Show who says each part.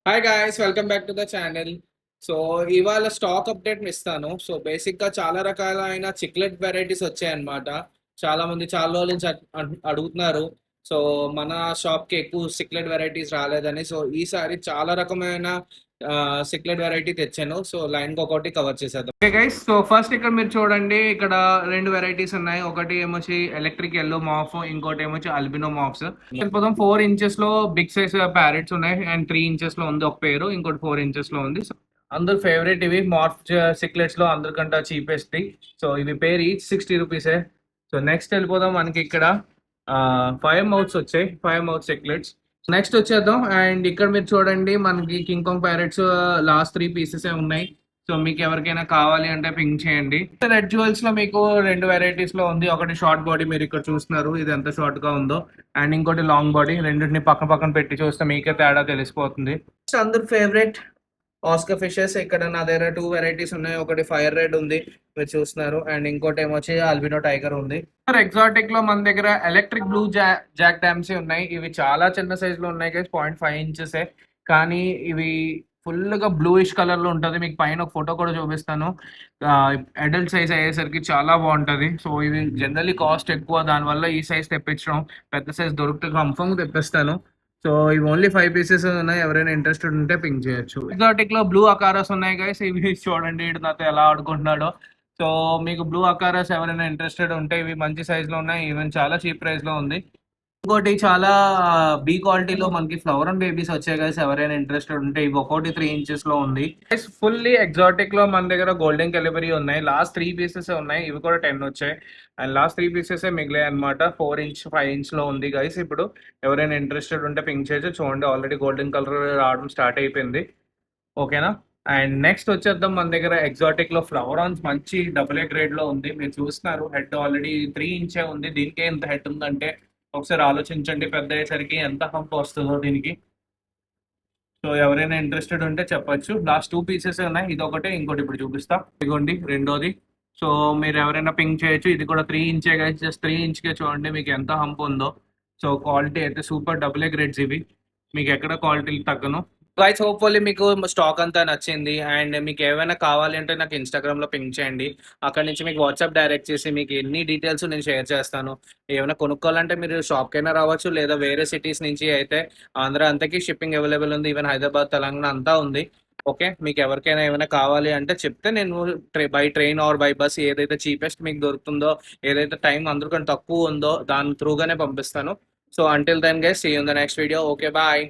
Speaker 1: Hi guys, welcome back to the channel. So ఇవాళ stock update ఇస్తాను. So బేసిక్గా చాలా రకాలైన చిక్లెట్ వెరైటీస్ వచ్చాయన్నమాట. చాలా మంది చాలా రోజుల నుంచి అడుగుతున్నారు. సో మన షాప్కి ఎక్కువ చిక్లెట్ వెరైటీస్ రాలేదని, సో ఈసారి చాలా రకమైన చిక్లెట్ వెరైటీ తెచ్చాను. సో లైన్కి ఒకటి కవర్ చేసేద్దాం. ఓకే గైస్, సో ఫస్ట్ ఇక్కడ మీరు చూడండి, ఇక్కడ రెండు వెరైటీస్ ఉన్నాయి. ఒకటి ఏమొచ్చి ఎలక్ట్రిక్ ఎల్లో మాఫ్, ఇంకోటి ఏమొచ్చి అల్బినో మాఫ్స్. వెళ్ళిపోదాం. 4 ఇంచెస్ లో బిగ్ సైజ్ ప్యారెట్స్ ఉన్నాయి అండ్ 3 ఇంచెస్ లో ఉంది ఒక పేరు, ఇంకోటి 4 ఇంచెస్ లో ఉంది. అందరు ఫేవరెట్ ఇవి మార్ఫ్ సిక్లెట్స్ లో అందరికంటే చీపెస్ట్. సో ఇవి పేరు ఈచ్ 60 రూపీసే. సో నెక్స్ట్ వెళ్ళిపోదాం. మనకి ఇక్కడ 5 మౌత్స్ వచ్చాయి, 5 మౌత్ సిక్లెట్స్. నెక్స్ట్ వచ్చేద్దాం. అండ్ ఇక్కడ మీరు చూడండి, మనకి king Kong parrots last 3 pieces ఉన్నాయి. సో మీకు ఎవరికైనా కావాలి అంటే పింక్ చేయండి. రెడ్ జ్యువెల్స్ లో మీకు రెండు వెరైటీస్ లో ఉంది. ఒకటి షార్ట్ బాడీ, మీరు ఇక్కడ చూస్తున్నారు ఇది ఎంత షార్ట్ గా ఉందో, అండ్ ఇంకోటి లాంగ్ బాడీ. రెండింటిని పక్కన పక్కన పెట్టి చూస్తే మీకే తేడా తెలిసిపోతుంది. అందరు ఫేవరెట్ ఆస్కర్ ఫిషెస్. ఇక్కడ నా దగ్గర 2 వెరైటీస్ ఉన్నాయి. ఒకటి ఫైర్ రెడ్ ఉంది, మీరు చూస్తున్నారు, అండ్ ఇంకోటి ఏమొచ్చి ఆల్బినో టైగర్ ఉంది. ఎగ్జాటిక్ లో మన దగ్గర ఎలక్ట్రిక్ బ్లూ జాక్ డామ్సీ ఉన్నాయి. ఇవి చాలా చిన్న సైజ్ లో ఉన్నాయి, 0.5 ఇంచెస్. కానీ ఇవి ఫుల్ గా బ్లూయిష్ కలర్ లో ఉంటది. మీకు పైన ఒక ఫోటో కూడా చూపిస్తాను. అడల్ట్ సైజ్ అయ్యేసరికి చాలా బాగుంటది. సో ఇవి జనరల్లీ కాస్ట్ ఎక్కువ, దానివల్ల ఈ సైజ్ తెప్పించడం, పెద్ద సైజ్ దొరికితే కన్ఫర్మ్ తెప్పిస్తాను. సో ఇవి ఓన్లీ 5 పీసెస్ ఉన్నాయి. ఎవరైనా ఇంట్రెస్టెడ్ ఉంటే పింక్ చేయొచ్చు. ఎగ్జాటిక్ లో బ్లూ అకారాస్ ఉన్నాయి గైస్. ఇవి చూడండి ఇటు నాతో ఎలా ఆడుకుంటున్నాడో. సో మీకు బ్లూ అకారాస్ ఎవరైనా ఇంట్రెస్టెడ్ ఉంటే ఇవి మంచి సైజ్ లో ఉన్నాయి, ఈవెన్ చాలా చీప్ ప్రైస్ లో ఉంది. ఇంకోటి చాలా బీ క్వాలిటీలో మనకి ఫ్లవర్ అండ్ బేబీస్ వచ్చాయి గైస్. ఎవరైనా ఇంట్రెస్టెడ్ ఉంటే ఇవి ఒకటి 3 ఇంచెస్ లో ఉంది. ఫుల్లీ ఎగ్జాటిక్ లో మన దగ్గర గోల్డెన్ కెలిబరీ ఉన్నాయి. లాస్ట్ 3 పీసెస్ ఉన్నాయి, ఇవి కూడా 10 వచ్చాయి. అండ్ లాస్ట్ 3 పీసెస్ మిగిలాయి అనమాట. 4 ఇంచ్ 5 ఇంచ్ లో ఉంది గైస్. ఇప్పుడు ఎవరైనా ఇంట్రెస్టెడ్ ఉంటే పింక్ చేయొచ్చు. చూడండి ఆల్రెడీ గోల్డెన్ కలర్ రావడం స్టార్ట్ అయిపోయింది. ఓకేనా. అండ్ నెక్స్ట్ వచ్చేద్దాం. మన దగ్గర ఎగ్జాటిక్ లో ఫ్లవర్ ఆన్స్ మంచి AA గ్రేడ్ లో ఉంది. మీరు చూస్తున్నారు హెడ్ ఆల్రెడీ 3 ఇంచే ఉంది. దీనికే ఎంత హెడ్ ఉందంటే ఒకసారి ఆలోచించండి, పెద్ద అయ్యేసరికి ఎంత హంప్ వస్తుందో దీనికి. సో ఎవరైనా ఇంట్రెస్టెడ్ ఉంటే చెప్పొచ్చు. లాస్ట్ 2 పీసెస్ ఉన్నాయి, ఇది ఒకటే, ఇంకోటి ఇప్పుడు చూపిస్తా. ఇదిగోండి రెండోది. సో మీరు ఎవరైనా పింక్ చేయొచ్చు. ఇది కూడా 3 ఇంచే కదా, జస్ట్ 3 ఇంచ్కే చూడండి మీకు ఎంత హంప్ ఉందో. సో క్వాలిటీ అయితే సూపర్ AA గ్రేడ్స్ ఇవి, మీకు ఎక్కడ క్వాలిటీ తగ్గను. గైస్, హోప్ఫుల్లీ మీకు స్టాక్ అంతా నచ్చింది. అండ్ మీకు ఏమైనా కావాలి అంటే నాకు ఇన్స్టాగ్రామ్లో పింక్ చేయండి. అక్కడ నుంచి మీకు వాట్సాప్ డైరెక్ట్ చేసి మీకు ఎన్ని డీటెయిల్స్ నేను షేర్ చేస్తాను. ఏమైనా కొనుక్కోవాలంటే మీరు షాప్కైనా రావచ్చు, లేదా వేరే సిటీస్ నుంచి అయితే ఆంధ్ర అంతకి షిప్పింగ్ అవైలబుల్ ఉంది. ఈవెన్ హైదరాబాద్, తెలంగాణ అంతా ఉంది. ఓకే, మీకు ఎవరికైనా ఏమైనా కావాలి అంటే చెప్తే నేను by train or by bus ఏదైతే చీపెస్ట్ మీకు దొరుకుతుందో, ఏదైతే టైం అందరికంటే తక్కువ ఉందో దాని త్రూగానే పంపిస్తాను. So until then guys, see you in the next video. Okay, bye.